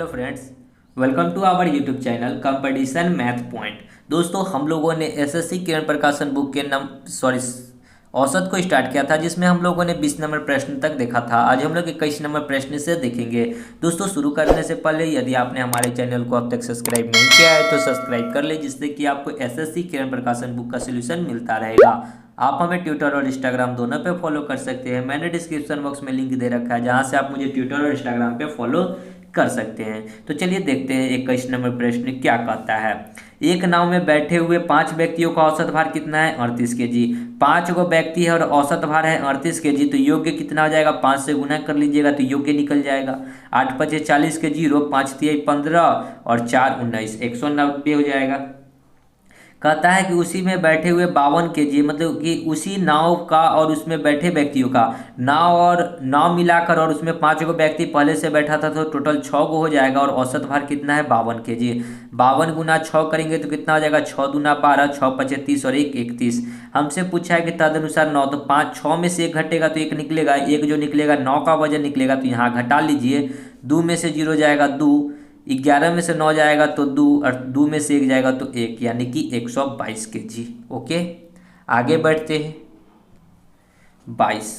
Friends, welcome to our YouTube channel competition math point. दोस्तों, हम लोगों ने एसएससी किरण प्रकाशन बुक के औसत को स्टार्ट किया था, जिसमें हम लोगों ने 20 नंबर प्रश्न तक देखा था। आज हम लोग 21 नंबर प्रश्न से देखेंगे। दोस्तों, शुरू करने से पहले यदि आपने हमारे चैनल को अब तक सब्सक्राइब नहीं किया है तो सब्सक्राइब कर ले, जिससे कि आपको एसएससी किरण प्रकाशन बुक का सोल्यूशन मिलता रहेगा। आप हमें ट्विटर और इंस्टाग्राम दोनों पे फॉलो कर सकते हैं। मैंने डिस्क्रिप्शन बॉक्स में लिंक दे रखा है, जहां से आप मुझे ट्विटर और इंस्टाग्राम पे फॉलो कर सकते हैं। तो चलिए देखते हैं 21 नंबर प्रश्न क्या कहता है। एक नाव में बैठे हुए 5 व्यक्तियों का औसत भार कितना है? 38 केजी। 5 गो व्यक्ति है और औसत भार है 38 केजी, तो योग्य कितना हो जाएगा? 5 से गुना कर लीजिएगा तो योग्य निकल जाएगा। 8 पचे 40 के 0, 5 तिहाई 15 और 4 19, 190 हो जाएगा। कहता है कि उसी में बैठे हुए 52 केजी, मतलब कि उसी नाव का और उसमें बैठे व्यक्तियों का, नाव मिलाकर, और उसमें 5 गो व्यक्ति पहले से बैठा था, तो टोटल 6 गो हो जाएगा। और औसत भार कितना है? 52 केजी। 52 गुना 6 करेंगे तो कितना हो जाएगा? 6 दूना 12, 6 पचे 30 और 1 31। हमसे पूछा है कि तदनुसार 9, तो 5 6 में से 1 घटेगा तो 1 निकलेगा। 1 जो निकलेगा 9 का वजन निकलेगा, तो यहाँ घटा लीजिए। 2 में से 0 जाएगा 2, 11 में से 9 जाएगा तो 2, और 2 में से 1 जाएगा तो 1, यानी कि 122 केजी। ओके, आगे बढ़ते हैं। 22,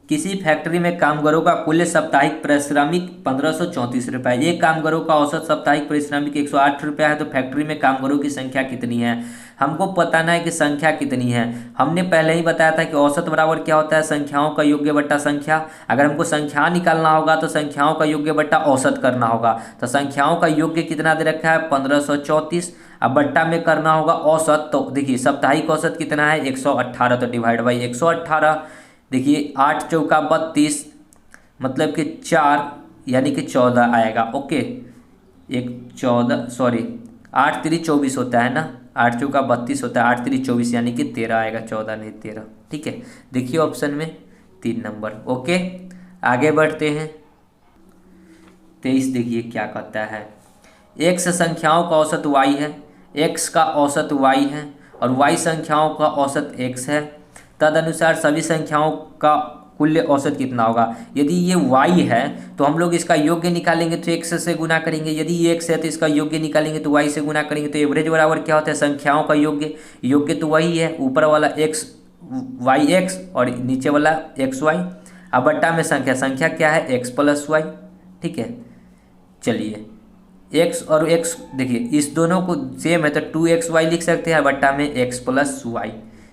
किसी फैक्ट्री में कामगारों का कुल साप्ताहिक पारिश्रमिक 1534 रुपये। एक कामगारों का औसत साप्ताहिक पारिश्रमिक 108 रुपया है, तो फैक्ट्री में कामगारों की संख्या कितनी है? हमको बताना है कि संख्या कितनी है। हमने पहले ही बताया था कि औसत बराबर क्या होता है? संख्याओं का योग्य बट्टा संख्या। अगर हमको संख्या निकालना होगा तो संख्याओं का योग्य बट्टा औसत करना होगा। तो संख्याओं का योग्य कितना दे रखा है? 1534। अब बट्टा में करना होगा औसत, तो देखिए साप्ताहिक औसत कितना है? 118, तो डिवाइड बाई 118। देखिए 8 चौका 32, मतलब कि 4, यानी कि 14 आएगा। ओके, एक 14, सॉरी 8 3 24 होता है ना, 8 चौका 32 होता है, 8 3 24, यानी कि 13 आएगा, 14 नहीं 13। ठीक है, देखिए ऑप्शन में 3 नंबर। ओके, आगे बढ़ते हैं। 23 देखिए क्या कहता है। एक्स संख्याओं का औसत वाई है, एक्स का औसत वाई है, और वाई संख्याओं का औसत एक्स है। तदनुसार सभी संख्याओं का कुल औसत कितना होगा? यदि ये y है तो हम लोग इसका योग्य निकालेंगे तो x से गुना करेंगे। यदि ये x है तो इसका योग्य निकालेंगे तो y से गुना करेंगे। तो एवरेज बराबर क्या होता है? संख्याओं का योग्य। योग्य तो वही है, ऊपर वाला x y x और नीचे वाला x y। अब बट्टा में संख्या, संख्या क्या है? x plus y. ठीक है, चलिए x और x, देखिए इस दोनों को सेम है तो 2xy लिख सकते हैं, बट्टा में x plus y.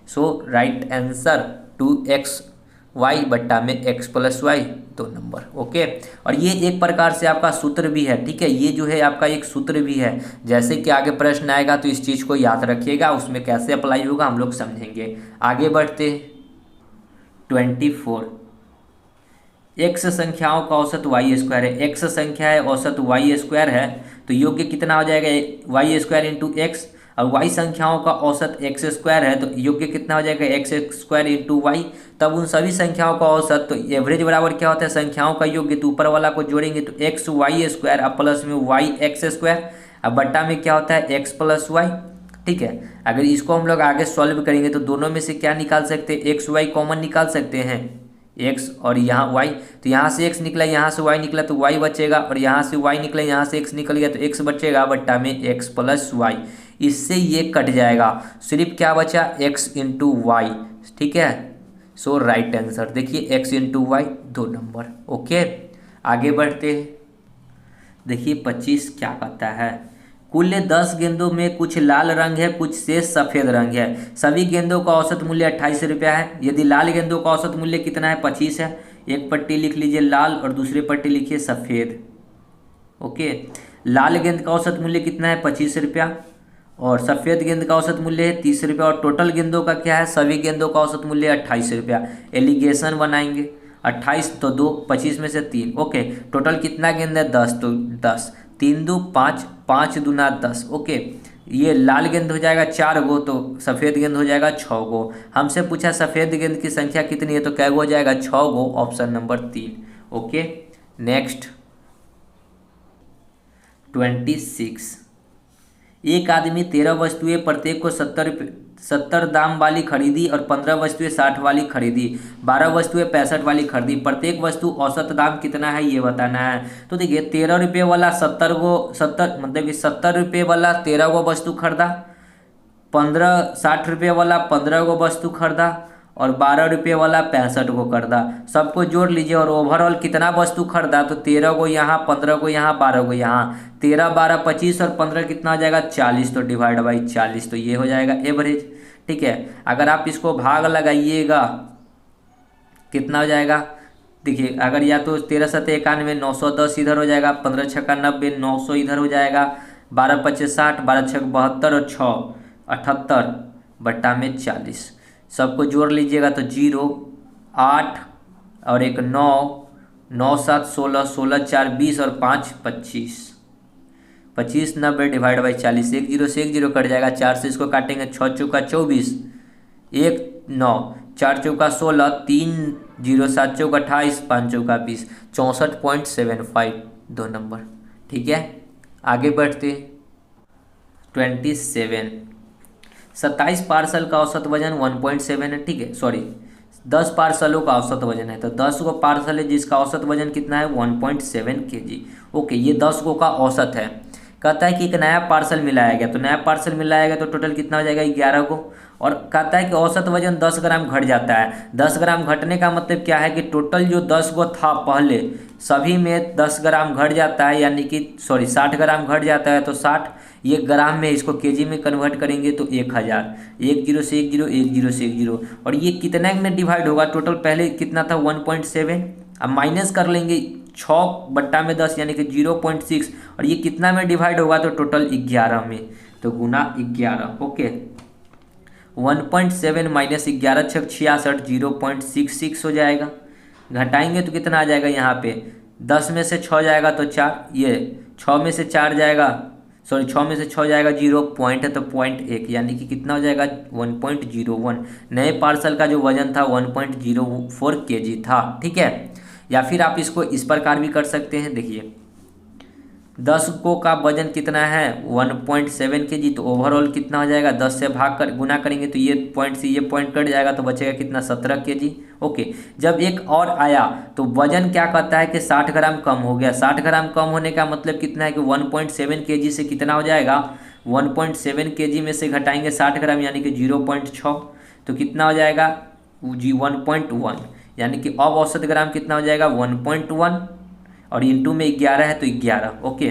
So right answer 2xy बट्टा में x plus y, 2 number. Okay, और ये एक प्रकार से आपका सूत्र भी है। ठीक है, ये जो है आपका एक सूत्र भी है। जैसे कि आगे प्रश्न आएगा तो इस चीज़ को याद रखिएगा, उसमें कैसे अप्लाई होगा हम लोग समझेंगे। आगे बढ़ते 24, एक्स संख्याओं का औसत वाई स्क्वायर है। एक्स संख्या है, औसत वाई स्क्वायर है, तो योग्य कितना हो जाएगा? Y square into x. और वाई संख्याओं का औसत एक्स स्क्वायर है, तो योग्य कितना हो जाएगा? X square into y. तब उन सभी संख्याओं का औसत, तो एवरेज बराबर क्या होता है? संख्याओं का योग्य, तो ऊपर वाला को जोड़ेंगे तो एक्स वाई स्क्वायर, अब प्लस में वाई एक्स स्क्वायर, अब बट्टा में क्या होता है? X plus y. ठीक है, अगर इसको हम लोग आगे सॉल्व करेंगे तो दोनों में से क्या निकाल सकते हैं? एक्स वाई कॉमन निकाल सकते हैं, एक्स और यहाँ वाई। तो यहाँ से एक्स निकला, यहाँ से वाई निकला, तो वाई बचेगा, और यहाँ से वाई निकला, यहाँ से एक्स निकल गया, तो एक्स बचेगा, बट्टा में एक्स प्लस वाई। इससे ये कट जाएगा, सिर्फ क्या बचा? X into y. ठीक है, सो राइट आंसर देखिए x into y, 2 number. Okay, आगे बढ़ते हैं। देखिए 25 क्या कहता है। कुल 10 गेंदों में कुछ लाल रंग है, कुछ शेष सफ़ेद रंग है। सभी गेंदों का औसत मूल्य 28 रुपया है। यदि लाल गेंदों का औसत मूल्य कितना है? 25 है। एक पट्टी लिख लीजिए लाल और दूसरी पट्टी लिखिए सफ़ेद। ओके, लाल गेंद का औसत मूल्य कितना है? 25 रुपया, और सफ़ेद गेंद का औसत मूल्य है 30 रुपया, और टोटल गेंदों का क्या है? सभी गेंदों का औसत मूल्य 28 रुपया। एलिगेशन बनाएंगे, 28 तो 2, 25 में से 3। ओके, टोटल कितना गेंद है? 10, तो 10, 3 दू 5, 5 दूना 10। ओके, ये लाल गेंद हो जाएगा 4 गो, तो सफ़ेद गेंद हो जाएगा 6 गो। हमसे पूछा सफ़ेद गेंद की संख्या कितनी है, तो क्या हो जाएगा? 6 गो, ऑप्शन नंबर 3। ओके, नेक्स्ट 26, एक आदमी 13 वस्तुएं प्रत्येक को 70 दाम वाली खरीदी और 15 वस्तुएं 60 वाली खरीदी, 12 वस्तुएं 65 वाली खरीदी, प्रत्येक वस्तु औसत दाम कितना है ये बताना है। तो देखिए 13 रुपये वाला 70 मतलब कि 70 रुपये वाला 13 गो वस्तु खरीदा, 60 रुपये वाला 15 गो वस्तु खरीदा और 12 रुपये वाला 65 को खरीदा। सबको जोड़ लीजिए और ओवरऑल कितना वस्तु खरीदा, तो 13 को यहाँ, 15 को यहाँ, 12 को यहाँ, 13 12 25 और 15 कितना हो जाएगा 40, तो डिवाइड बाई 40, तो ये हो जाएगा एवरेज। ठीक है, अगर आप इसको भाग लगाइएगा कितना हो जाएगा, देखिए अगर या तो 13 7 91, 910 इधर हो जाएगा, 15 छक्का 90, 900 इधर हो जाएगा, 12 25 60, 12 छक्का 72 और 6 78 बट्टा में 40। सबको जोड़ लीजिएगा तो 0 8 और एक 9, 9 7 16, 16 4 20 और 5 25, 25 90 डिवाइड बाई 40, 1 0 से 1 0 कट जाएगा, 4 से इसको काटेंगे, 6 चौका 24, 1 9, 4 चौका 16, 3 0 7 चौका 28, 5 चौका 20, 64.75 दो नंबर। ठीक है, आगे बढ़ते 27, 27 पार्सल का औसत वजन 1.7 है। ठीक है, सॉरी 10 पार्सलों का औसत वजन है, तो 10 गो पार्सल है जिसका औसत वजन कितना है 1.7 kg। ओके, ये 10 गो का औसत है। कहता है कि एक नया पार्सल मिलाया गया, तो नया पार्सल मिलाया गया तो टोटल कितना हो जाएगा 11 को। और कहता है कि औसत वजन 10 ग्राम घट जाता है। 10 ग्राम घटने का मतलब क्या है कि टोटल जो 10 गो था पहले सभी में 10 ग्राम घट जाता है, यानी कि 60 ग्राम घट जाता है, तो 60 ये ग्राम में, इसको केजी में कन्वर्ट करेंगे तो 1000, 1 0 से 1 0, 1 0 से 1 0, और ये कितने में डिवाइड होगा, टोटल पहले कितना था 1.7, अब माइनस कर लेंगे 6 बट्टा में 10 यानी कि 0.6, और ये कितना में डिवाइड होगा तो टोटल 11 में, तो गुना 11। ओके, 1.7 माइनस 11 छक 66, 0.66 हो जाएगा। घटाएंगे तो कितना आ जाएगा, यहाँ पे 10 में से 6 जाएगा तो 4, ये 6 में से 4 जाएगा, 6 में से 6 जाएगा 0 पॉइंट है तो 0.1, यानी कि कितना हो जाएगा 1.01। नए पार्सल का जो वजन था 1.04 kg था। ठीक है, या फिर आप इसको इस प्रकार भी कर सकते हैं, देखिए 10 को का वजन कितना है 1.7 kg, तो ओवरऑल कितना हो जाएगा 10 से भाग कर गुना करेंगे तो ये पॉइंट से ये पॉइंट कट जाएगा, तो बचेगा कितना 17 kg। ओके, जब एक और आया तो वजन क्या कहता है कि 60 ग्राम कम हो गया। 60 ग्राम कम होने का मतलब कितना है कि 1.7 kg से कितना हो जाएगा, 1.7 kg में से घटाएंगे 60 ग्राम यानी कि 0.6, तो कितना हो जाएगा जी 1.1, यानी कि अब औसत ग्राम कितना हो जाएगा 1.1, और इंटू में 11 है तो 11। ओके,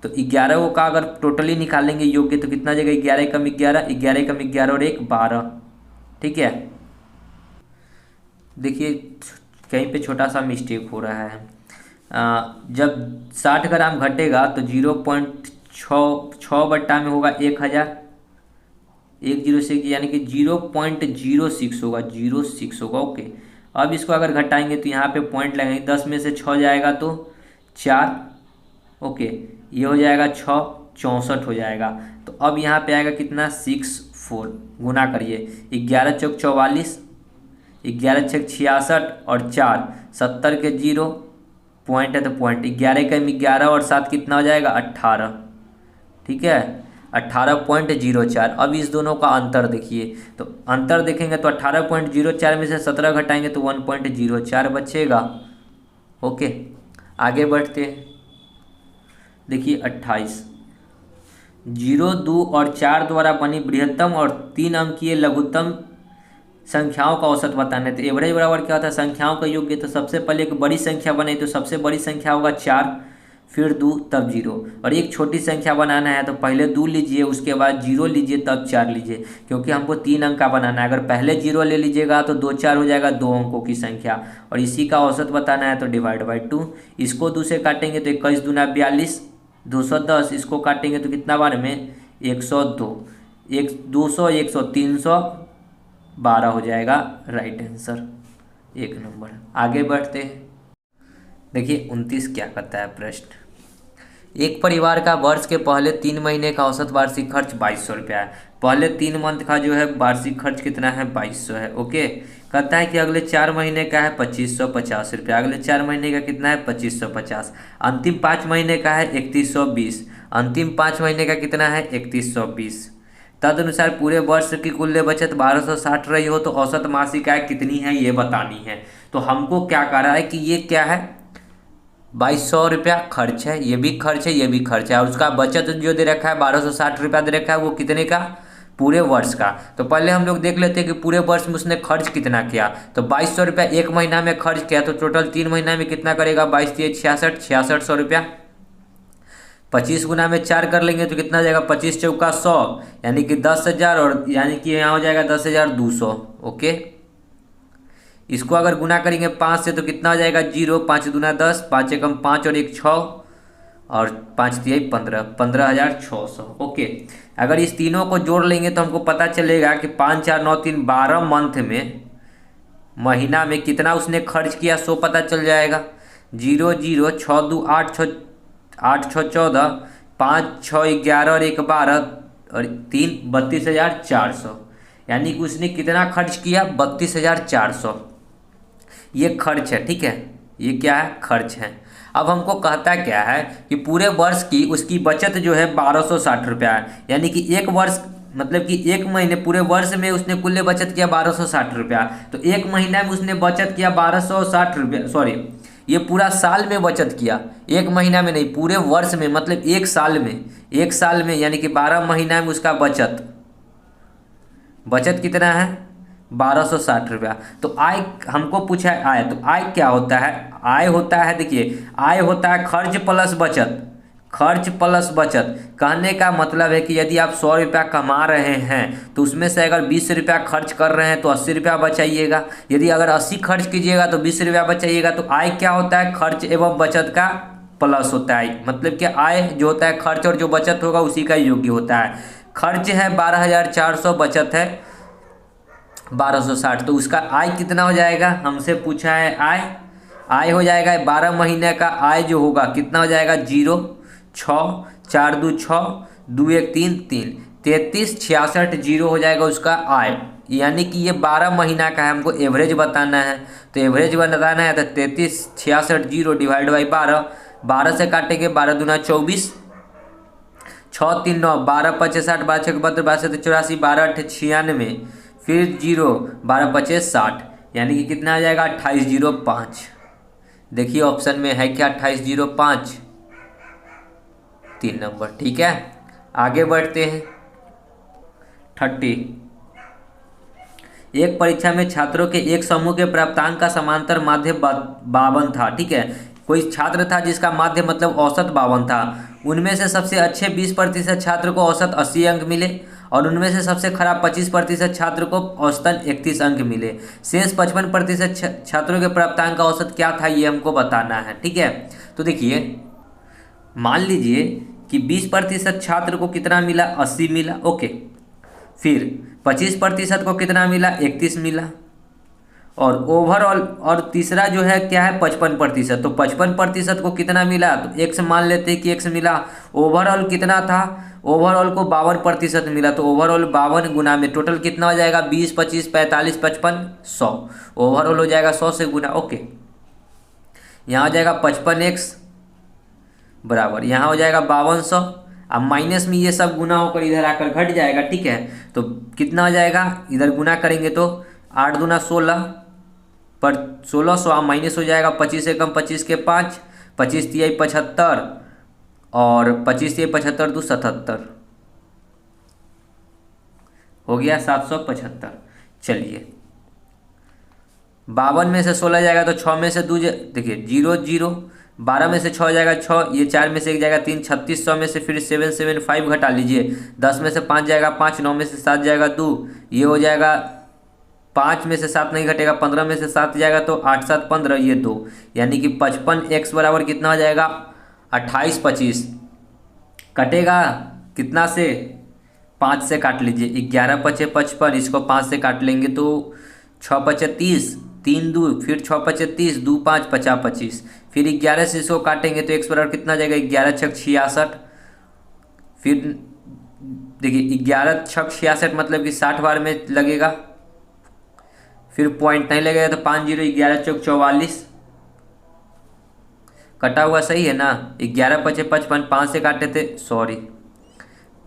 तो 11 का अगर टोटली निकालेंगे योग्य तो कितना जाएगा 11 कम 11, 11 कम 11 और 1 12। ठीक है, देखिए कहीं पे छोटा सा मिस्टेक हो रहा है। जब 60 ग्राम घटेगा तो 0.6 बट्टा में होगा 1000, 1 0 से यानी कि 0.06 होगा, 06 होगा। ओके, अब इसको अगर घटाएंगे तो यहाँ पे पॉइंट लगाएंगे, 10 में से 6 जाएगा तो 4। ओके, ये हो जाएगा 6 64 हो जाएगा, तो अब यहाँ पे आएगा कितना 64, गुना करिए 11 चौक 44, 11 छक 66 और 4 70 के 0 पॉइंट है तो पॉइंट 11 का 11 और 7 कितना हो जाएगा 18। ठीक है, 18.04। अब इस दोनों का अंतर देखिए, तो अंतर देखेंगे तो 18.04 में से 17 घटाएंगे तो 1.04 बचेगा। ओके, आगे बढ़ते हैं, देखिए 28, 0 2 और 4 द्वारा बनी बृहत्तम और 3 अंकीय लघुत्तम संख्याओं का औसत बताना है। तो एवरेज बराबर क्या होता है, संख्याओं का योग। तो सबसे पहले एक बड़ी संख्या बने तो सबसे बड़ी संख्या होगा 4, फिर 2 तब 0, और एक छोटी संख्या बनाना है तो पहले 2 लीजिए, उसके बाद 0 लीजिए, तब 4 लीजिए, क्योंकि हमको 3 अंक का बनाना है। अगर पहले 0 ले लीजिएगा तो 2 4 हो जाएगा 2 अंकों की संख्या, और इसी का औसत बताना है तो डिवाइड बाई 2। इसको 2 से काटेंगे तो 21 दूना 42, 210, इसको काटेंगे तो कितना बार में 102, 200 100 312 हो जाएगा राइट आंसर, 1 नंबर। आगे बढ़ते हैं, देखिए 29 क्या कहता है प्रश्न। एक परिवार का वर्ष के पहले 3 महीने का औसत वार्षिक खर्च 2200 रुपया है। पहले 3 मंथ का जो है वार्षिक खर्च कितना है 2200 है। ओके, कहता है कि अगले 4 महीने का है 2550 रुपया, अगले 4 महीने का कितना है 2550, अंतिम 5 महीने का है 3120, अंतिम 5 महीने का कितना है 3120। तदनुसार पूरे वर्ष की कुल बचत 1260 रही हो तो औसत मासिक आय कितनी है ये बतानी है। तो हमको क्या कह रहा है कि ये क्या है, 2200 रुपया खर्च है, ये भी खर्च है, ये भी खर्च है, और उसका बचत जो दे रखा है 1260 रुपया दे रखा है, वो कितने का, पूरे वर्ष का। तो पहले हम लोग देख लेते हैं कि पूरे वर्ष में उसने खर्च कितना किया। तो 2200 रुपया एक महीना में खर्च किया, तो टोटल 3 महीना में कितना करेगा, 22×3 = 66, 6600 रुपया। 25 गुना में 4 कर लेंगे तो कितना हो जाएगा, 25 चौका 100, यानी कि 10,000, और यानी कि यहाँ हो जाएगा 10,200। ओके, इसको अगर गुना करेंगे 5 से तो कितना हो जाएगा, 0, 5 दूना 10, 5 एकम 5 और 1 6, और 5 तिहाई 15, 15,600। ओके, अगर इस तीनों को जोड़ लेंगे तो हमको पता चलेगा कि 5 4 9 3 12 मंथ में, महीना में कितना उसने खर्च किया सो पता चल जाएगा। 0 0 6 2 8 6 8 6 14, 5 6 11 और 1 12 और 3 32,400, यानी कि उसने कितना खर्च किया, 32,400। ये खर्च है, ठीक है, ये क्या है, खर्च है। अब हमको कहता क्या है कि पूरे वर्ष की उसकी बचत जो है 1260 रुपया है, यानी कि एक वर्ष मतलब कि एक महीने, पूरे वर्ष में उसने कुल बचत किया 1260 रुपया। तो एक महीना में उसने बचत किया 1260 रुपया, सॉरी ये पूरा साल में बचत किया, एक महीना में नहीं, पूरे वर्ष में, मतलब एक साल में, एक साल में, यानी कि 12 महीना में उसका बचत कितना है, 1260 रुपया। तो आय हमको पूछा है आय, तो आय क्या होता है, आय होता है, देखिए आय होता है खर्च प्लस बचत, खर्च प्लस बचत। कहने का मतलब है कि यदि आप 100 रुपया कमा रहे हैं तो उसमें से अगर 20 रुपया खर्च कर रहे हैं तो 80 रुपया बचाइएगा, यदि अगर 80 खर्च कीजिएगा तो 20 रुपया बचाइएगा। तो आय क्या होता है, खर्च एवं बचत का प्लस होता है, मतलब कि आय जो होता है खर्च और जो बचत होगा उसी का योग्य होता है। खर्च है 12,400, बचत है 1260, तो उसका आय कितना हो जाएगा, हमसे पूछा है आय हो जाएगा 12 महीने का आय जो होगा कितना हो जाएगा, 0 6 4 2 6 2 1 3 3 33 66 0 हो जाएगा उसका आय। यानी कि ये 12 महीना का है, हमको एवरेज बताना है। तो एवरेज बताना है तो 33 66 0 डिवाइड बाई 12, 12 से काटेंगे, 12 दूना 24, 6 3 9, 12 5 60, 12 6 72, 12 7 84, 12 8 96, फिर 0, 12 5 60, यानी कि कितना आ जाएगा, 2805। देखिए ऑप्शन में है क्या, 2805, 3 नंबर, ठीक है। आगे बढ़ते हैं। 30, एक परीक्षा में छात्रों के एक समूह के प्राप्तांक का समांतर माध्य 52 था, ठीक है। कोई छात्र था जिसका माध्य मतलब औसत 52 था, उनमें से सबसे अच्छे 20% छात्र को औसत 80 अंक मिले, और उनमें से सबसे खराब 25% छात्र को औसतन 31 अंक मिले। शेष 55% छात्रों के प्राप्तांक का औसत क्या था, ये हमको बताना है, ठीक है। तो देखिए मान लीजिए कि 20% छात्र को कितना मिला, 80 मिला, ओके। फिर 25% को कितना मिला, 31 मिला, और ओवरऑल, और तीसरा जो है क्या है, 55%। तो 55% को कितना मिला, तो एक्स मान लेते हैं कि एक्स मिला। ओवरऑल कितना था, ओवरऑल को 52% मिला। तो ओवरऑल 52 गुना में टोटल कितना हो जाएगा, 20 25 45 55 100, ओवरऑल हो जाएगा 100 से गुना, ओके। यहाँ हो जाएगा 55x बराबर, यहाँ हो जाएगा 5200। अब माइनस में ये सब गुना होकर इधर आकर घट जाएगा, ठीक है। तो कितना हो जाएगा, इधर गुना करेंगे तो 8 दूना 16 पर 1600, अब माइनस हो जाएगा 25 से कम 25 के 5, 25 तिहाई 75, और 25 तिहाई 75 2 77, हो गया 775। चलिए 52 में से 16 जाएगा तो 6 में से 2, देखिए 0 0, 12 में से 6 जाएगा 6, ये 4 में से 1 जाएगा 3, 3600 में से फिर 775 घटा लीजिए, 10 में से 5 जाएगा 5, 9 में से 7 जाएगा 2, ये हो जाएगा 5 में से 7 नहीं घटेगा, 15 में से 7 जाएगा तो 8 7 15, ये 2, यानी कि 55x बराबर कितना हो जाएगा, 28 25, कटेगा कितना से, 5 से काट लीजिए, 11 5 55, इसको 5 से काट लेंगे तो 6 5 30, 3 2, फिर 6 5 30, 2 5 50 25, फिर 11 से इसको काटेंगे तो x बराबर कितना जाएगा, 11 6 66, फिर देखिए 11 6 66 मतलब कि 60 बार में लगेगा, फिर पॉइंट नहीं लगेगा तो 5 0, 11 चौक 44, कटा हुआ सही है ना, 11 5 55, 5 से काटे थे, सॉरी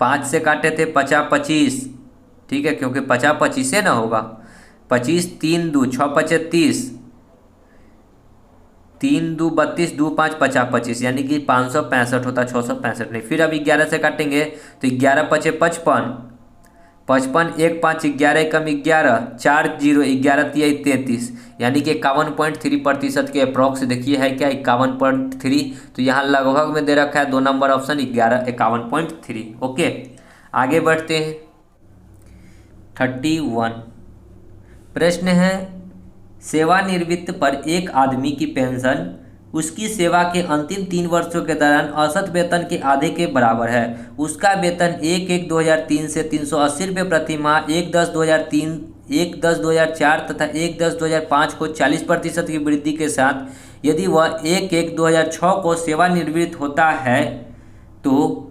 5 से काटे थे 50 25, ठीक है, क्योंकि 50 25 से ना होगा। 25 3 2 6 पचे 30, 3 2 32, 2 5 50 25, यानी कि 565 होता, 665 नहीं। फिर अब 11 से काटेंगे तो 11 पचे 55, 55 1 5 11 कम 11 4 0 11 तिया 33, यानी कि 51.3% के अप्रॉक्स देखिए है क्या 51.3। तो यहाँ लगभग में दे रखा है 2 नंबर ऑप्शन 11 51.3। ओके आगे बढ़ते हैं। 31 प्रश्न है, सेवानिवृत्त पर एक आदमी की पेंशन उसकी सेवा के अंतिम 3 वर्षों के दौरान औसत वेतन के आधे के बराबर है। उसका वेतन 1/1/2003 से 380 रुपये प्रति माह 1/10/2003, 1/10/2004 तथा 1/10/2005 को 40% की वृद्धि के साथ यदि वह 1/1/2006 को सेवानिवृत्त होता है तो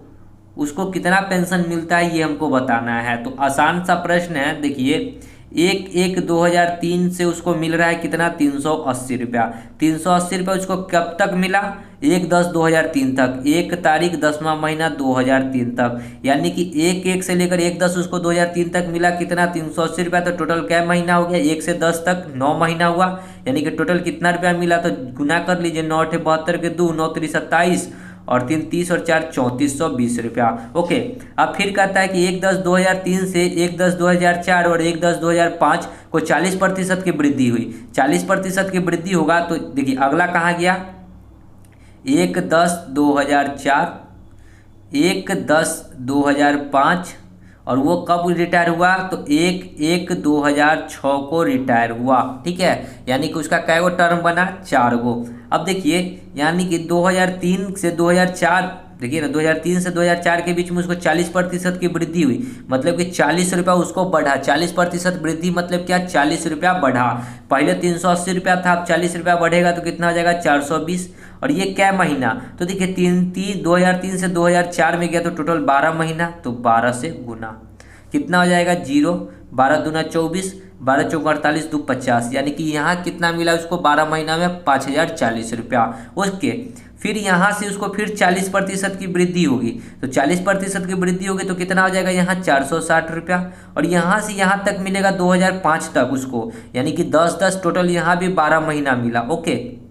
उसको कितना पेंशन मिलता है, ये हमको बताना है। तो आसान सा प्रश्न है, देखिए 1/1/2003 से उसको मिल रहा है कितना 380 रुपया। 380 रुपया उसको कब तक मिला 1/10/2003 तक, 1 तारीख 10वां महीना 2003 तक, यानी कि 1/1 से लेकर 1/10 उसको 2003 तक मिला कितना 380 रुपया। तो टोटल क्या महीना हो गया 1 से 10 तक 9 महीना हुआ, यानी कि टोटल कितना रुपया मिला। तो गुना कर लीजिए 9 8 72 के 2 9 3 27 और 3 30 और 4 3420 रुपया। ओके अब फिर कहता है कि 1/10/2003 से 1/10/2004 और 1/10/2005 को 40% की वृद्धि हुई। 40% की वृद्धि होगा तो देखिए अगला कहाँ गया 1/10/2004, 1/10/2005 और वो कब रिटायर हुआ तो 1/1/2006 को रिटायर हुआ, ठीक है, यानी कि उसका कै गो टर्म बना 4 गो। अब देखिए यानी कि 2003 से 2004 देखिए ना 2003 से 2004 के बीच में उसको 40% की वृद्धि हुई, मतलब कि 40 रुपया उसको बढ़ा। 40% वृद्धि मतलब क्या 40 रुपया बढ़ा। पहले 380 रुपया था, अब 40 रुपया बढ़ेगा तो कितना हो जाएगा 420। और ये क्या महीना तो देखिए 2003 से 2004 में गया तो टोटल 12 महीना, तो 12 से गुना कितना हो जाएगा 0, 12 दूना 24, 12 चौक 48 2 50, यानी कि यहाँ कितना मिला उसको 12 महीना में 5040 रुपया। उसके फिर यहाँ से उसको फिर 40% की वृद्धि होगी, तो 40% की वृद्धि होगी तो कितना हो जाएगा यहाँ 460 रुपया। और यहाँ से यहाँ तक मिलेगा 2005 तक उसको, यानी कि 10 टोटल यहाँ भी 12 महीना मिला। ओके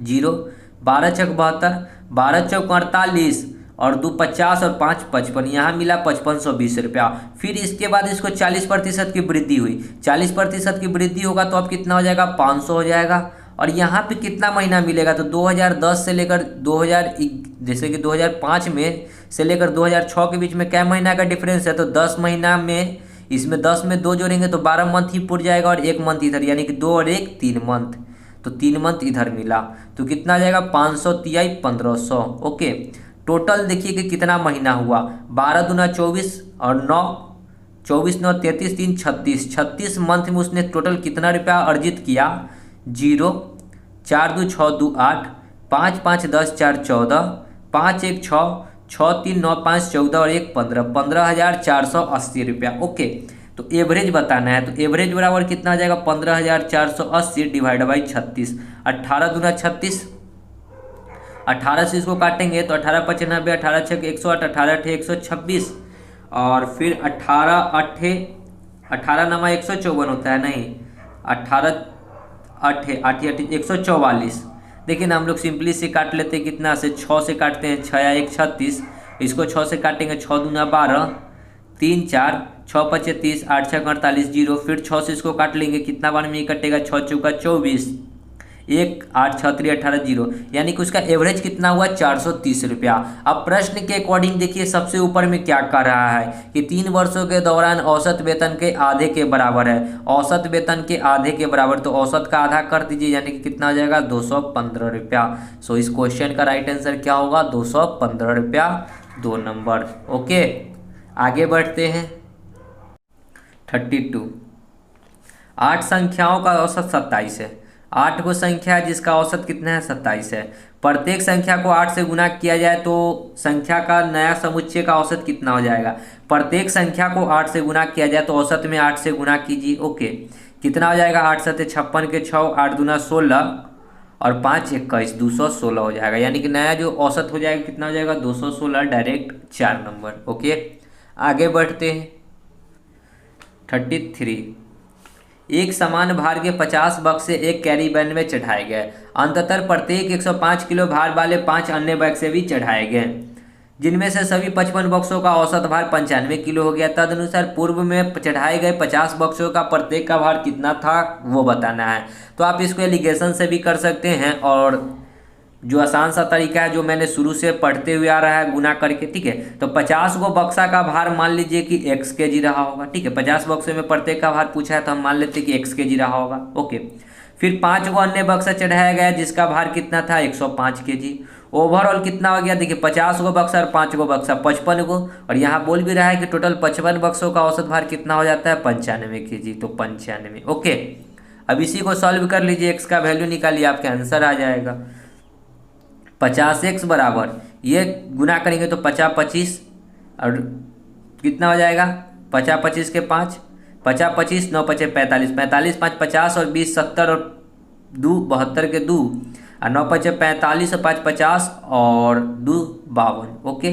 0, 12 चौक 72, 12 चौक 48 और 2 50 और 5 55, यहाँ मिला 5520 रुपया। फिर इसके बाद इसको 40% की वृद्धि हुई, 40% की वृद्धि होगा तो अब कितना हो जाएगा 500 हो जाएगा। और यहाँ पे कितना महीना मिलेगा तो 2010 से लेकर 2000 जैसे कि 2005 में से लेकर 2006 के बीच में क्या महीना का डिफरेंस है तो 10 महीना में, इसमें 10 में 2 जोड़ेंगे तो 12 मंथ ही पूर जाएगा और 1 मंथ इधर, यानी कि 2 और 1 3 मंथ, तो 3 मंथ इधर मिला तो कितना आ जाएगा 500 तिहाई 1500। ओके टोटल देखिए कि कितना महीना हुआ 12 दूना 24 और 9 24 9 33 3 36, 36 मंथ में उसने टोटल कितना रुपया अर्जित किया 0, 4 2 6 2 8, 5 5 10 4 14, 5 1 6, 6 3 9 5 14 और 1 15, 15,480 रुपया। ओके तो एवरेज बताना है, तो एवरेज बराबर कितना आ जाएगा 15,480 डिवाइड बाई 36, 18 दूना 36, 18 से इसको काटेंगे तो 18 5 90, 18 6 108, 18 8 126 और फिर 18 8 18 नमा 154 होता है, नहीं 18 8 8 8 144। देखिए ना हम लोग सिंपली से काट लेते हैं कितना से 6 से काटते हैं 6 या 1 36, इसको 6 से काटेंगे 6 दूना 12, 3 4 6 5 30, 8 6 48 0, फिर 6 से इसको काट लेंगे कितना बार में ये कटेगा 6 चौका 24, 1 8 6 3 18 0, यानी कि उसका एवरेज कितना हुआ 430 रुपया। अब प्रश्न के अकॉर्डिंग देखिए सबसे ऊपर में क्या कर रहा है कि 3 वर्षों के दौरान औसत वेतन के आधे के बराबर है, औसत वेतन के आधे के बराबर, तो औसत का आधा कर दीजिए यानी कि कितना हो जाएगा 215 रुपया। सो इस क्वेश्चन का राइट आंसर क्या होगा 215 रुपया, 2 नंबर। ओके आगे बढ़ते हैं। 32 8 संख्याओं का औसत 27 है। 8 को संख्या है जिसका औसत कितना है 27 है। प्रत्येक संख्या को 8 से गुना किया जाए तो संख्या का नया समुच्चय का औसत कितना हो जाएगा। प्रत्येक संख्या को 8 से गुना किया जाए तो औसत में 8 से गुना कीजिए। ओके कितना हो जाएगा 8 7 56 के 6, 8 दूना 16 और 5 21 216 हो जाएगा, यानी कि नया जो औसत हो जाएगा कितना हो जाएगा 216 डायरेक्ट 4 नंबर। ओके, आगे बढ़ते हैं। 33, एक समान भार के 50 बक्से एक कैरी वैन में चढ़ाए गए। अंततः प्रत्येक 105 किलो भार वाले 5 अन्य बक्से भी चढ़ाए गए, जिनमें से सभी 55 बक्सों का औसत भार 95 किलो हो गया। तदनुसार पूर्व में चढ़ाए गए 50 बक्सों का प्रत्येक का भार कितना था वो बताना है। तो आप इसको एलिगेशन से भी कर सकते हैं, और जो आसान सा तरीका है जो मैंने शुरू से पढ़ते हुए आ रहा है गुना करके, ठीक है। तो 50 गो बक्सा का भार मान लीजिए कि x kg रहा होगा, ठीक है। 50 बक्से में प्रत्येक का भार पूछा है तो हम मान लेते हैं कि x kg रहा होगा। ओके, फिर 5 गो अन्य बक्सा चढ़ाया गया जिसका भार कितना था 105 kg। ओवरऑल कितना हो गया देखिए, 50 गो बक्सा और 5 गो बक्सा 55 गो, और यहाँ बोल भी रहा है कि टोटल 55 बक्सों का औसत भार कितना हो जाता है 95 kg, तो 95। ओके, अब इसी को सॉल्व कर लीजिए, x का वैल्यू निकालिए, आपका आंसर आ जाएगा। 50x बराबर, ये गुना करेंगे तो 50 25 और कितना हो जाएगा 50 25 के 5, 50 25 9 5 45, 45 5 50 और 20 70 और 2 72 के 2 और 9 5 45 और 5 50 और 2 52। ओके,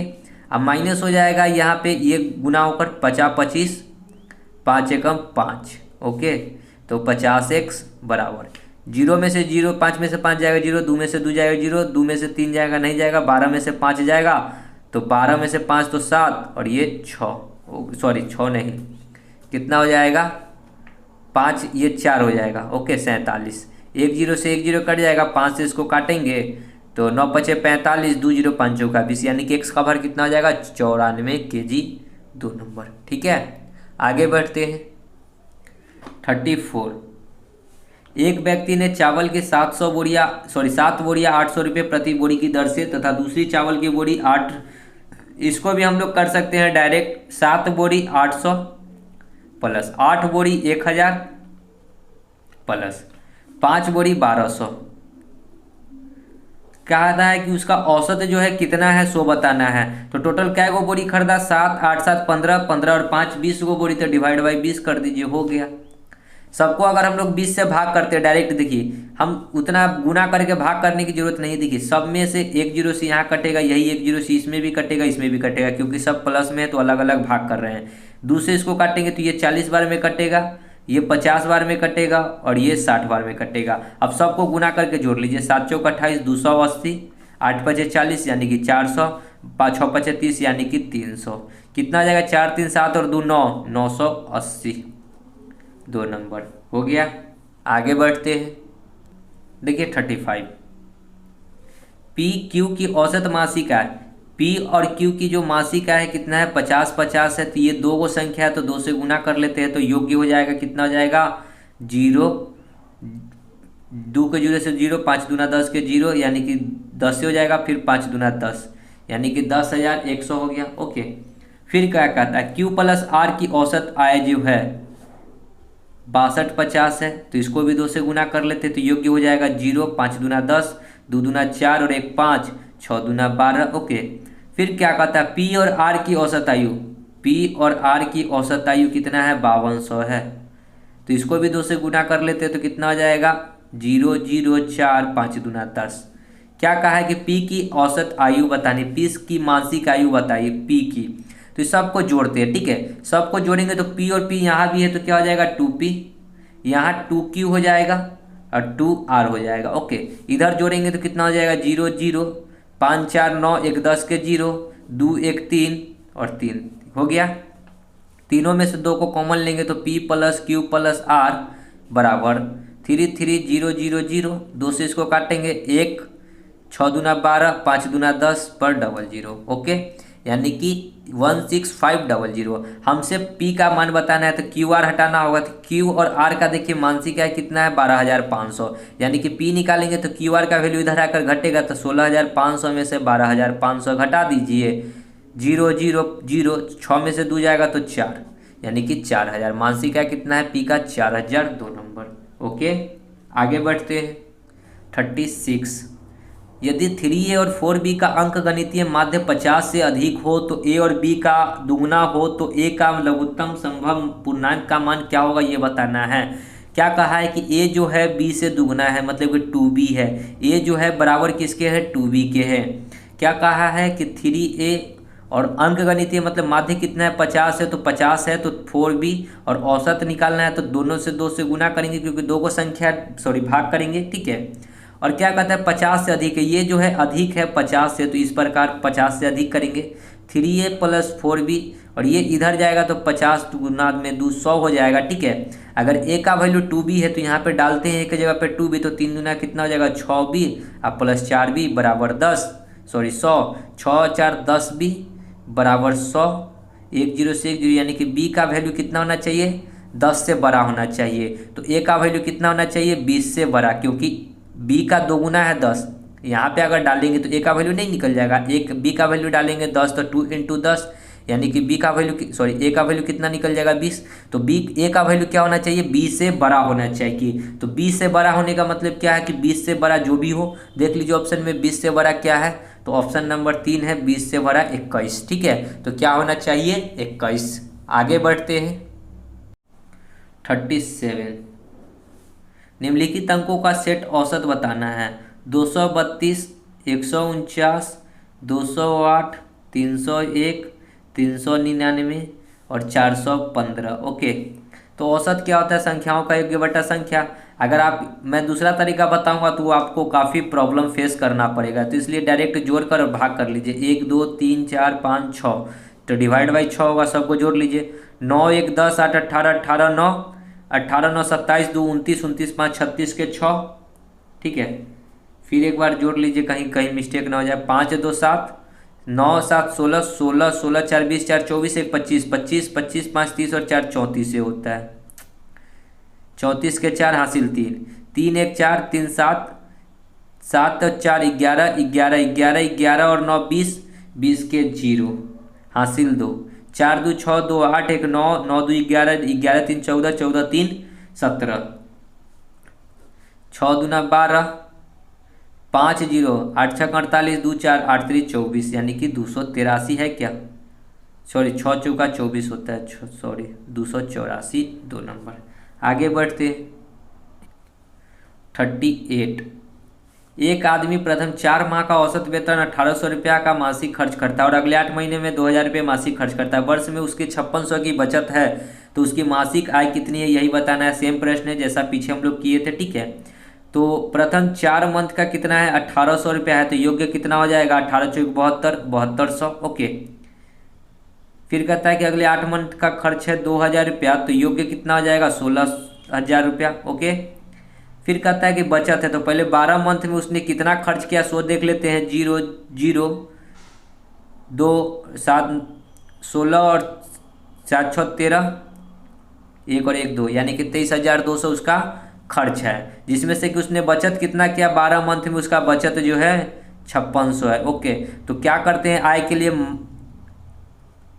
अब माइनस हो जाएगा यहाँ पे, ये गुना होकर 50 25 5 एकम 5। ओके, तो 50x बराबर, 0 में से 0, 5 में से 5 जाएगा 0, 2 में से 2 जाएगा 0, 2 में से 3 जाएगा नहीं जाएगा, 12 में से 5 जाएगा तो 12 में से 5 तो 7 और ये 6, सॉरी 6 नहीं, कितना हो जाएगा 5, ये 4 हो जाएगा। ओके, 47, 1 0 से 1 0 कट जाएगा, 5 से इसको काटेंगे तो 9 5 45, 2 0 5 का 20, यानी कि x का भार कितना हो जाएगा 94 kg, 2 नंबर। ठीक है, आगे बढ़ते हैं। 34, एक व्यक्ति ने चावल की 7 बोरियां 800 रुपये प्रति बोरी की दर से तथा दूसरी चावल की बोरी 8, इसको भी हम लोग कर सकते हैं डायरेक्ट, 7 बोरी 800 प्लस 8 बोरी 1000 प्लस 5 बोरी 1200। कहा था है कि उसका औसत जो है कितना है सो बताना है। तो टोटल क्या गो बोरी खरीदा, 7 8 7 15, 15 और 5 20 गो बोरी, तो डिवाइड बाई 20 कर दीजिए, हो गया। सबको अगर हम लोग 20 से भाग करते हैं डायरेक्ट, देखिए हम उतना गुना करके भाग करने की जरूरत नहीं। देखिए सब में से 1 0 से यहाँ कटेगा, यही 1 0 से इसमें भी कटेगा, इसमें भी कटेगा, क्योंकि सब प्लस में है तो अलग अलग भाग कर रहे हैं। दूसरे इसको काटेंगे तो ये 40 बार में कटेगा, ये 50 बार में कटेगा और ये 60 बार में कटेगा। अब सबको गुना करके जोड़ लीजिए, 7 चौक 28 280, 8 5 40 यानी कि 400, 5 6 5 30 यानी कि 300, कितना आ जाएगा 4 3 7 और 2 9, 980, 2 नंबर हो गया। आगे बढ़ते हैं, देखिए 35, पी क्यू की औसत मासिक आय, पी और क्यू की जो मासिक आय है कितना है 50 50 है, तो ये 2 गो संख्या है तो 2 से गुना कर लेते हैं तो योग्य हो जाएगा, कितना हो जाएगा 0, 2 के 0 से 0, 5 दूना 10 के 0 यानी कि 10 से हो जाएगा, फिर 5 दूना 10 यानी कि 10,100 हो गया। ओके, फिर क्या कहता है क्यू प्लस आर की औसत आय जो है 62 50 है, तो इसको भी 2 से गुना कर लेते तो योग्य हो जाएगा 0, 5 दूना 10, 2 दूना 4 और 1 5, 6 दूना 12। ओके, फिर क्या कहता है पी और आर की औसत आयु, पी और आर की औसत आयु कितना है 5200 है, तो इसको भी 2 से गुना कर लेते तो कितना हो जाएगा 0 0 4, 5 दूना 10। क्या कहा है कि पी की औसत आयु बतानी, पी की मासिक आयु बताइए पी की, तो सबको जोड़ते हैं। ठीक है, सबको जोड़ेंगे तो पी और पी यहाँ भी है तो क्या हो जाएगा 2p, यहाँ 2q हो जाएगा और 2r हो जाएगा। ओके, इधर जोड़ेंगे तो कितना हो जाएगा 0 0, 5 4 9 1 10 के 0, 2 1 3 और 3 हो गया। तीनों में से 2 को कॉमन लेंगे तो p plus Q plus r बराबर 3 3 0 0 0, 2 से इसको काटेंगे 1, 6 दूना 12, 5 दूना 10 पर 00। ओके, यानी कि 16500। हमसे p का मान बताना है तो क्यू आर हटाना होगा, तो q और r का देखिए मानसिक आय कितना है 12500, यानी कि p निकालेंगे तो क्यू आर का वैल्यू इधर आकर घटेगा तो 16500 में से 12500 घटा दीजिए, 0 0 0, 6 में से 2 जाएगा तो 4 यानी कि 4000। मानसिक आय कितना है p का 4000, 2 नंबर। ओके, आगे बढ़ते हैं। 36, यदि 3a और 4b का अंक गणितीय माध्य 50 से अधिक हो तो a और b का दुगुना हो तो a का लघुत्तम संभव पूर्णांक का मान क्या होगा ये बताना है। क्या कहा है कि ए जो है बी से दुगना है, मतलब कि 2b है। ए जो है बराबर किसके है, 2b के है। क्या कहा है कि 3a, और अंक गणितीय मतलब माध्य कितना है, 50 है, तो 50 है तो 4b, और औसत निकालना है तो दोनों से 2 से गुना करेंगे, क्योंकि दो को संख्या भाग करेंगे, ठीक है। और क्या कहता है 50 से अधिक है, ये जो है अधिक है 50 से, तो इस प्रकार 50 से अधिक करेंगे। 3a प्लस 4b, और ये इधर जाएगा तो 50 गुना में 100 हो जाएगा, ठीक है। अगर a का वैल्यू 2b है तो यहाँ पे डालते हैं a की जगह पे 2b, तो 3 गुना कितना हो जाएगा 6b, अब प्लस 4b बराबर 10, 100, 6 4 10b बराबर 100, 1 0 से 1 0, यानी कि b का वैल्यू कितना होना चाहिए, 10 से बड़ा होना चाहिए। तो a का वैल्यू कितना होना चाहिए, 20 से बड़ा, क्योंकि b का दोगुना है 10। यहाँ पे अगर डालेंगे तो a का वैल्यू नहीं निकल जाएगा, एक b का वैल्यू डालेंगे 10 तो 2 इंटू 10, यानी कि b का वैल्यू a का वैल्यू कितना निकल जाएगा 20। तो a का वैल्यू क्या होना चाहिए, b से बड़ा होना चाहिए। तो b से बड़ा होने का मतलब क्या है कि 20 से बड़ा जो भी हो, देख लीजिए ऑप्शन में 20 से बड़ा क्या है, तो ऑप्शन नंबर 3 है 20 से बड़ा 21, ठीक है। तो क्या होना चाहिए 21। आगे बढ़ते हैं 37। निम्नलिखित अंकों का सेट औसत बताना है। 232, 149, 208, 301, 399 और 415। ओके, तो औसत क्या होता है, संख्याओं का योग बटा संख्या। अगर मैं दूसरा तरीका बताऊंगा तो आपको काफ़ी प्रॉब्लम फेस करना पड़ेगा, तो इसलिए डायरेक्ट जोड़ कर और भाग कर लीजिए। 1 2 3 4 5 6, तो डिवाइड बाई 6 होगा, सबको जोड़ लीजिए। 9 1 10 8 18, 18 9, 18 9 27, 2 29, 29 5 36 के 6, ठीक है। फिर एक बार जोड़ लीजिए, कहीं कहीं मिस्टेक ना हो जाए। 5 2 7, 9 7 16, 16 16 4 20, 4 24, 1 25, 25 25 5 30 और 4 34 से होता है। 34 के 4 हासिल 3, 3 1 4, 3 7, 7 और 4 11, 11 11 11 और 9 20, 20 के 0 हासिल 2, 4 2 6 2 8 1 9, 9 2 11, 11 3 14, 14 3 17, 6 दूना 12, 5 0, 8 6 48, 2 4 8 3 24, यानी कि 283 है क्या, सॉरी 6 चौका 24 होता है, सॉरी 284 2 नंबर। आगे बढ़ते 38। एक आदमी प्रथम 4 माह का औसत वेतन 1800 रुपया का मासिक खर्च करता है और अगले 8 महीने में 2000 रुपये मासिक खर्च करता है। वर्ष में उसकी 5600 की बचत है, तो उसकी मासिक आय कितनी है, यही बताना है। सेम प्रश्न है जैसा पीछे हम लोग किए थे, ठीक है। तो प्रथम 4 मंथ का कितना है, 1800 रुपया है, तो योग्य कितना हो जाएगा, 18 चौक 72, 7200। ओके, फिर कहता है कि अगले 8 मंथ का खर्च है 2000 रुपया, तो योग्य कितना हो जाएगा, 16000 रुपया। ओके, फिर कहता है कि बचत है, तो पहले 12 मंथ में उसने कितना खर्च किया सो देख लेते हैं। 0 0 2 7 16 और 7 6 13, 1 और 1 2, यानी कि 23200 उसका खर्च है, जिसमें से कि उसने बचत कितना किया, 12 मंथ में उसका बचत जो है 5600 है। ओके, तो क्या करते हैं, आय के लिए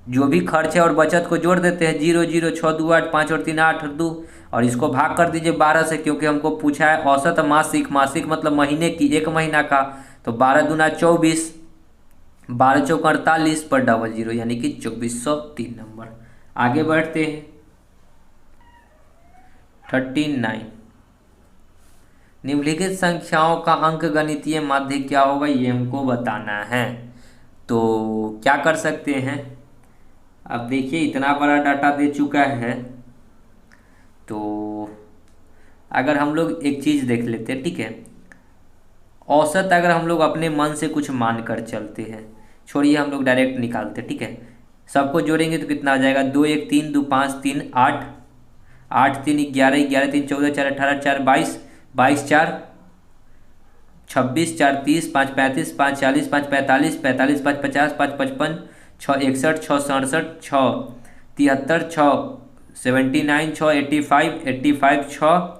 जो भी खर्च है और बचत को जोड़ देते हैं। 0 0 6 2 8, 5 और 3 8 2, और इसको भाग कर दीजिए 12 से, क्योंकि हमको पूछा है औसत मासिक, मासिक मतलब महीने की, एक महीना का। तो 12 दूना 24, 12 चौक 48 पर 00, यानी कि 2403 नंबर। आगे बढ़ते हैं 39। निम्नलिखित संख्याओं का अंक गणितीय माध्य क्या होगा, ये हमको बताना है। तो क्या कर सकते हैं, अब देखिए इतना बड़ा डाटा दे चुका है, तो अगर हम लोग एक चीज़ देख लेते हैं, ठीक है। औसत अगर हम लोग अपने मन से कुछ मान कर चलते हैं, छोड़िए हम लोग डायरेक्ट निकालते हैं, ठीक है। सबको जोड़ेंगे तो कितना आ जाएगा, 2 1 3 2 5 3 8, 8 3 11, 11 3 14, 4 18, 4 22, 22 4 26, 4 30, 5 35, 5 40, 5 45, 45 5 50, 5 55, 6 61, 6 67, 6 73, 6 79, 6 85, 85, 6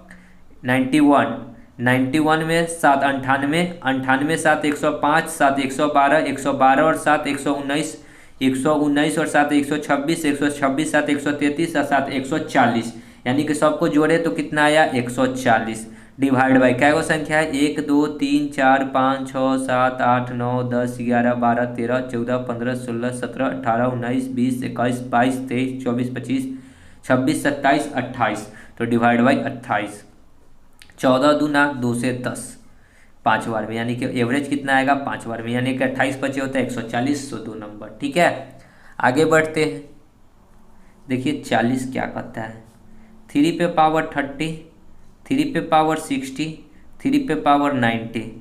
91, 91 में 7 98, 98 7 105, 7 112, 112 और 7 119, 119 और 7 126, 126 7 133 और 7 140, यानी कि सबको जोड़े तो कितना आया 140। डिवाइड बाई क्या वो संख्या है, 1 2 3 4 5 6 7 8 9 10 11 12 13 14 15 16 17 18 19 20 21 22 23 24 25 26 27 28। तो डिवाइड बाई 28। 14 दूना 2 से 10, 5 बार में, यानी कि एवरेज कितना आएगा 5 बार में, यानी कि 28 बचे होते हैं 140, तो 2 नंबर। ठीक है, आगे बढ़ते हैं। देखिए 40 क्या कहता है, 3 पे पावर 30, 3 पे पावर 60, 3 पे पावर 90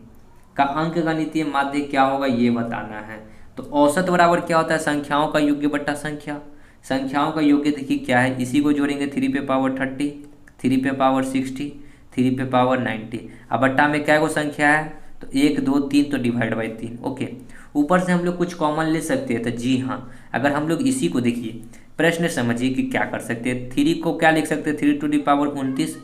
का अंक गणितीय माध्य क्या होगा ये बताना है। तो औसत बराबर क्या होता है, संख्याओं का योग्य बट्टा संख्या। संख्याओं का योग्य देखिए क्या है, इसी को जोड़ेंगे, 3 पे पावर 30, 3 पे पावर 60, 3 पे पावर 90। अब बट्टा में क्या को संख्या है, तो 1 2 3, तो डिवाइड बाई 3। ओके, ऊपर से हम लोग कुछ कॉमन ले सकते हैं, तो जी हाँ, अगर हम लोग इसी को देखिए, प्रश्न समझिए कि क्या कर सकते हैं। 3 को क्या लिख सकते हैं, 3 टू दी पावर 29,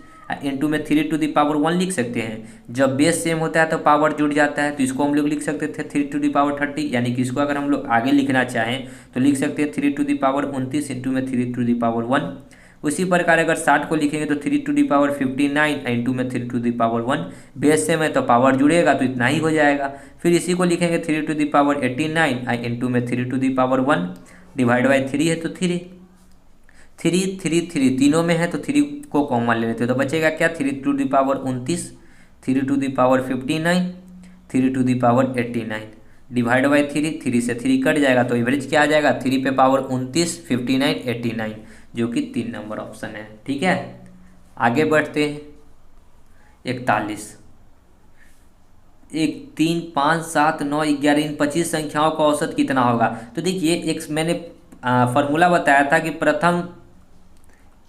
इंटू में 3 टू दी पावर 1 लिख सकते हैं। जब बेस सेम होता है तो पावर जुड़ जाता है, तो इसको हम लोग लिख सकते थे 3 टू दी पावर 30, यानी कि इसको अगर हम लोग आगे लिखना चाहें तो लिख सकते हैं 3 टू दी पावर 29 इंटू में 3 टू दी पावर 1। उसी प्रकार अगर 60 को लिखेंगे तो 3 टू दी पावर 59 इंटू में 3 to the power 1, base same है तो पावर जुड़ेगा तो इतना ही हो जाएगा। फिर इसी को लिखेंगे 3 टू दी पावर 89 इंटू में 3 to the power 1, divide by 3 है तो 3 3 3 3 तीनों में है तो 3 को कॉमन ले लेते हो, तो बचेगा क्या, 3 to the power 29, 3 to the power 59, 3 to the power 89, divide by 3, 3 से 3 कट जाएगा तो एवरेज क्या आ जाएगा, 3 पे पावर 29, 59, 89, जो कि 3 नंबर ऑप्शन है। ठीक है, आगे बढ़ते हैं। 41, 1 3 5 7 9 11 इन 25 संख्याओं का औसत कितना होगा। तो देखिए एक मैंने फॉर्मूला बताया था कि प्रथम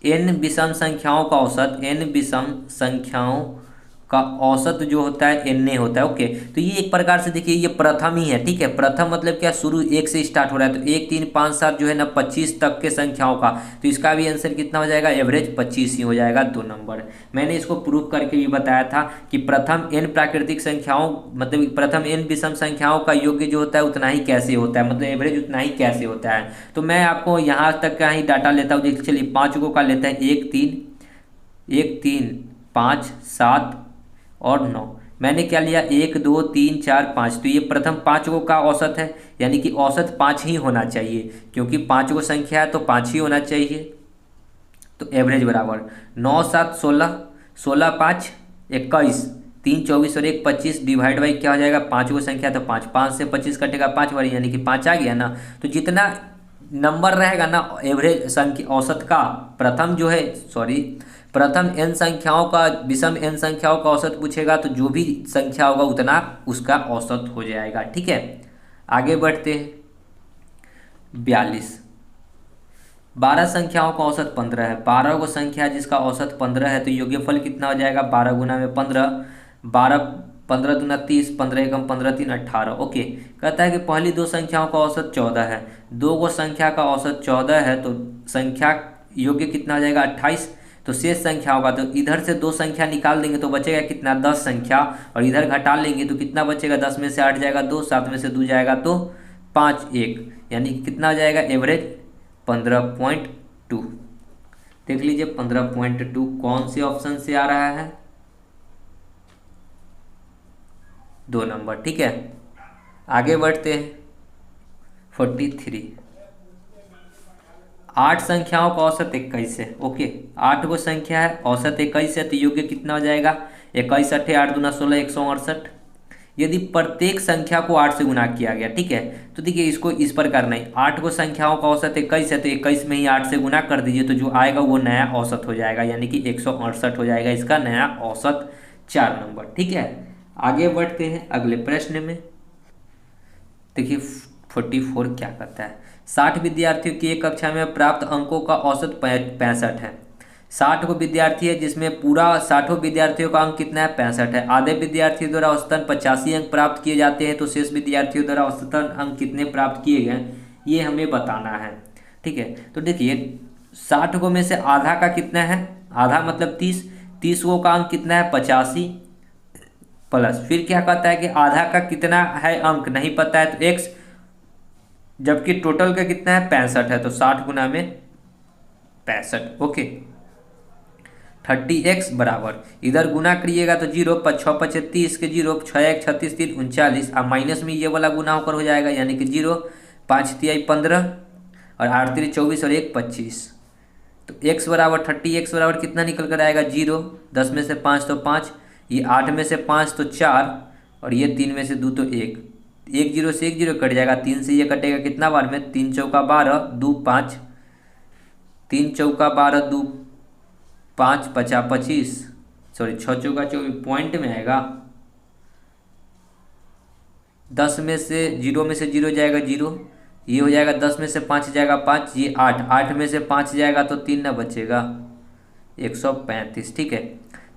n विषम संख्याओं का औसत, n विषम संख्याओं का औसत जो होता है n होता है। ओके, तो ये एक प्रकार से देखिए ये प्रथम ही है। ठीक है, प्रथम मतलब क्या, शुरू 1 से स्टार्ट हो रहा है, तो 1 3 5 7 जो है ना 25 तक के संख्याओं का, तो इसका भी आंसर कितना हो जाएगा, एवरेज 25 ही हो जाएगा, 2 नंबर। मैंने इसको प्रूव करके भी बताया था कि प्रथम n प्राकृतिक संख्याओं मतलब प्रथम n विषम संख्याओं का योग्य जो होता है उतना ही कैसे होता है, मतलब एवरेज उतना ही कैसे होता है। तो मैं आपको यहाँ तक का ही डाटा लेता हूँ। चलिए 5 को का लेता है, 1 3 5 7 और 9। मैंने क्या लिया, 1 2 3 4 5, तो ये प्रथम 5 को का औसत है, यानी कि औसत 5 ही होना चाहिए, क्योंकि 5 को संख्या है तो 5 ही होना चाहिए। तो एवरेज बराबर 9 7 16, 16 5 21, 3 24 और 1 25, डिवाइड बाई क्या हो जाएगा, 5 को संख्या तो 5, 5 से 25 कटेगा 5 बार, यानी कि 5 आ गया ना। तो जितना नंबर रहेगा ना एवरेज संख्या औसत का, प्रथम n संख्याओं का विषम n संख्याओं का औसत पूछेगा तो जो भी संख्या होगा उतना उसका औसत हो जाएगा। ठीक है, आगे बढ़ते हैं। 42, 12 संख्याओं का औसत 15 है, 12 को संख्या जिसका औसत 15 है, तो योग्यफल कितना हो जाएगा, 12 गुना में 15, 12 15 दूना 30, 15 एकम 15 3 18। ओके, कहता है कि पहली 2 संख्याओं का औसत 14 है, 2 को संख्या का औसत 14 है, तो संख्या योग्य कितना हो जाएगा 28, तो शेष संख्या होगा, तो इधर से 2 संख्या निकाल देंगे तो बचेगा कितना, 10 संख्या, और इधर घटा लेंगे तो कितना बचेगा, 10 में से 8 जाएगा 2, 7 में से 2 जाएगा तो 5 1, यानी कि कितना हो जाएगा एवरेज 15.2। देख लीजिए 15.2 कौन से ऑप्शन से आ रहा है, 2 नंबर। ठीक है, आगे बढ़ते हैं। 43, 8 संख्याओं का औसत 21 है। ओके, 8 को संख्या है, औसत 21 है, तो योग्य कितना हो जाएगा, 21 8 8 दूना 16 168। यदि प्रत्येक संख्या को 8 से गुना किया गया, ठीक है, तो देखिए इसको इस प्रकार नहीं, 8 को संख्याओं का औसत 21 है, तो 21 में ही 8 से गुना कर दीजिए, तो जो आएगा वो नया औसत हो जाएगा, यानी कि 168 हो जाएगा इसका नया औसत, 4 नंबर। ठीक है, आगे बढ़ते हैं अगले प्रश्न में। देखिए 44 क्या कहता है, 60 विद्यार्थियों की एक कक्षा में प्राप्त अंकों का औसत 65 है। 60 को विद्यार्थी है जिसमें पूरा 60 विद्यार्थियों का अंक कितना है, 65 है। आधे विद्यार्थियों द्वारा औसतन 85 अंक प्राप्त किए जाते हैं, तो शेष विद्यार्थियों द्वारा औसतन अंक कितने प्राप्त किए गए ये हमें बताना है। ठीक है, तो देखिए 60 को में से आधा का कितना है, आधा मतलब 30, 30 को का अंक कितना है 85 प्लस, फिर क्या कहता है कि आधा का कितना है अंक नहीं पता है तो x, जबकि टोटल का कितना है 65 है, तो 60 गुना में 65। ओके, 30x बराबर, इधर गुना करिएगा तो 0 6 5 30 के 0, 6 1 36 3 39, अब माइनस में ये वाला गुना होकर हो जाएगा, यानी कि 0 5 3 15 और 8 3 24 और 1 25, तो x बराबर 30, x बराबर कितना निकल कर आएगा 0, 10 में से 5 तो 5, ये 8 में से 5 तो 4, और ये 3 में से 2 तो 1, 1 0 से 1 0 कट जाएगा, 3 से ये कटेगा कितना बार में, 3 चौका 12, 2 5, 3 चौका 12, 2 5 पचा 25, सॉरी 6 चौका 24, पॉइंट में आएगा। 10 में से 0 में से 0 जाएगा 0, ये हो जाएगा 10 में से 5 जाएगा 5, ये 8, 8 में से 5 जाएगा तो 3 ना बचेगा, 135। ठीक है,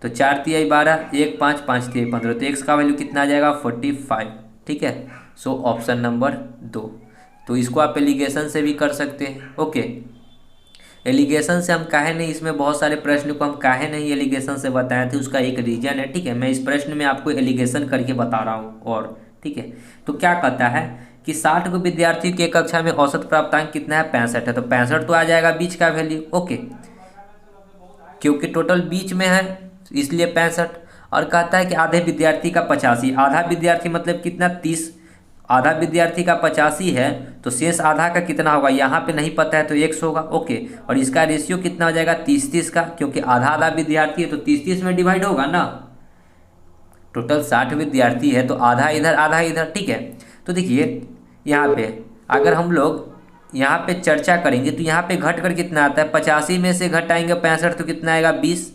तो 4 तिहाई 12, 1 5 5 तिहाई 15, तो x का वैल्यू कितना आ जाएगा 45। ठीक है, सो ऑप्शन नंबर 2। तो इसको आप एलिगेशन से भी कर सकते हैं। ओके, एलिगेशन से हम काहे नहीं, इसमें बहुत सारे प्रश्न को हम काहे नहीं एलिगेशन से बताए थे, उसका एक रीजन है। ठीक है, मैं इस प्रश्न में आपको एलिगेशन करके बता रहा हूँ। और ठीक है, तो क्या कहता है कि 60 को विद्यार्थी की कक्षा में औसत प्राप्तांक कितना है, 65 है, तो 65 तो आ जाएगा बीच का वैल्यू। ओके, क्योंकि टोटल बीच में है इसलिए 65। और कहता है कि आधे विद्यार्थी का 85, आधा विद्यार्थी मतलब कितना 30, आधा विद्यार्थी का 85 है तो शेष आधा का कितना होगा, यहाँ पे नहीं पता है तो x होगा। ओके, और इसका रेशियो कितना हो जाएगा 30-30 का, क्योंकि आधा आधा विद्यार्थी है तो 30-30 में डिवाइड होगा ना। टोटल 60 विद्यार्थी है तो आधा इधर आधा इधर। ठीक है, तो देखिए यहाँ पे अगर हम लोग यहाँ पे चर्चा करेंगे तो यहाँ पे घट कर कितना आता है, 85 में से घटाएंगे 65 तो कितना आएगा 20।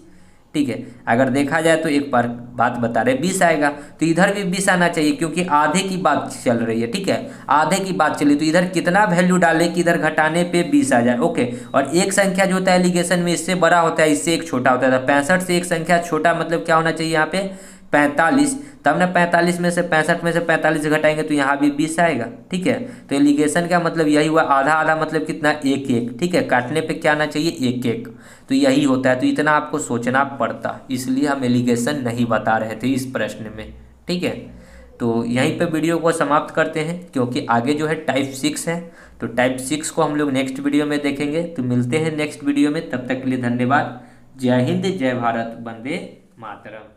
ठीक है, अगर देखा जाए तो एक बार बात बता रहे 20 आएगा, तो इधर भी 20 आना चाहिए क्योंकि आधे की बात चल रही है। ठीक है, आधे की बात चली तो इधर कितना वैल्यू डाले कि इधर घटाने पे 20 आ जाए। ओके, और एक संख्या जो होता है एलिगेशन में इससे बड़ा होता है, इससे एक छोटा होता है। 65 से एक संख्या छोटा मतलब क्या होना चाहिए यहाँ पे 45, तब ना 45 में से 65 में से 45 घटाएंगे तो यहाँ भी 20 आएगा। ठीक है, तो एलिगेशन का मतलब यही हुआ, आधा आधा मतलब कितना 1 1। ठीक है, काटने पे क्या आना चाहिए 1 1, तो यही होता है। तो इतना आपको सोचना पड़ता, इसलिए हम एलिगेशन नहीं बता रहे थे इस प्रश्न में। ठीक है, तो यहीं पे वीडियो को समाप्त करते हैं क्योंकि आगे जो है टाइप 6 है, तो टाइप 6 को हम लोग नेक्स्ट वीडियो में देखेंगे। तो मिलते हैं नेक्स्ट वीडियो में, तब तक के लिए धन्यवाद। जय हिंद, जय भारत, वंदे मातरम।